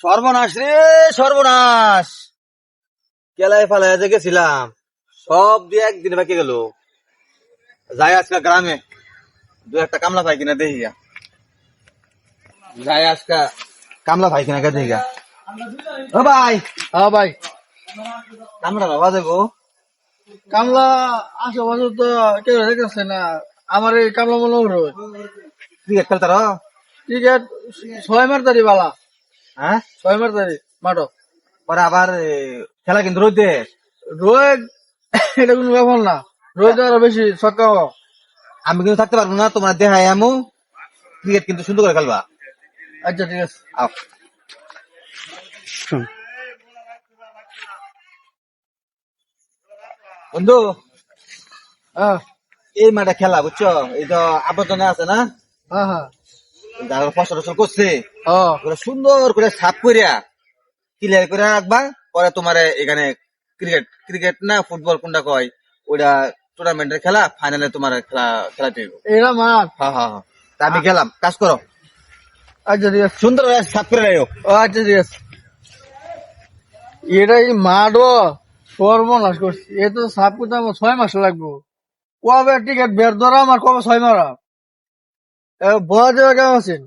সর্বনাশ রে, সর্বনাশ। কেলায় ফালায় যে গেছিলাম, সব দিয়ে একদিন বাকি গেল। যাই আজকে গ্রামে দু একটা কামলা পাই কিনা দেখি গা। যাই আজকে কামলা পাই কিনা দেখি গা। ও ভাই, হ্যাঁ ভাই, কামলা বাবা দেবো। কামলা আশেপাশে তো কেউ দেখতেছে না। আমার এই কামলা মনে হলো ক্রিকেট খেলতার? ক্রিকেট 6 মার্চারি বালা, হ্যাঁ, 6 মার্চারি মাঠ পরে আবার খেলা কিন্তু রোদে। রোদ। এটা কোনো ব্যাপার না, রোদ আরো বেশি ছক্কা হওয়া। আমি কিন্তু থাকতে পারবো না, তোমার দেখায় আমু। ক্রিকেট কিন্তু সুন্দর করে খেলবা। আচ্ছা ঠিক আছে। আও। বন্ধু, হ্যাঁ এই মাঠে খেলা বুঝছো, এই তো আবর্জনা আছে না, হ্যাঁ হ্যাঁ যারা ফসল টসল করছে হ্যাঁ। ওরা সুন্দর করে সাফ করিয়া ক্লিয়ার করে রাখবা। পরে তোমার এখানে ক্রিকেট ক্রিকেট না ফুটবল কোনটা কয় ওইটা টুর্নামেন্টের খেলা ফাইনালে তোমার খেলা খেলা দিব। এরা মাঠ। হ্যাঁ হ্যাঁ হ্যাঁ, তা আমি গেলাম, কাজ করো, আচ্ছা ঠিক আছে। সুন্দর করে সাফ করে রাখো। ও আচ্ছা ঠিক আছে। এটা এই মাঠও সর্বনাশ করছে। এ তো সাপ করতে আমার 6 মাস লাগবো। কবে টিকিট বের ধরা আমার, কবে 6 মারা। বড় দেওয়া কেমন আছেন?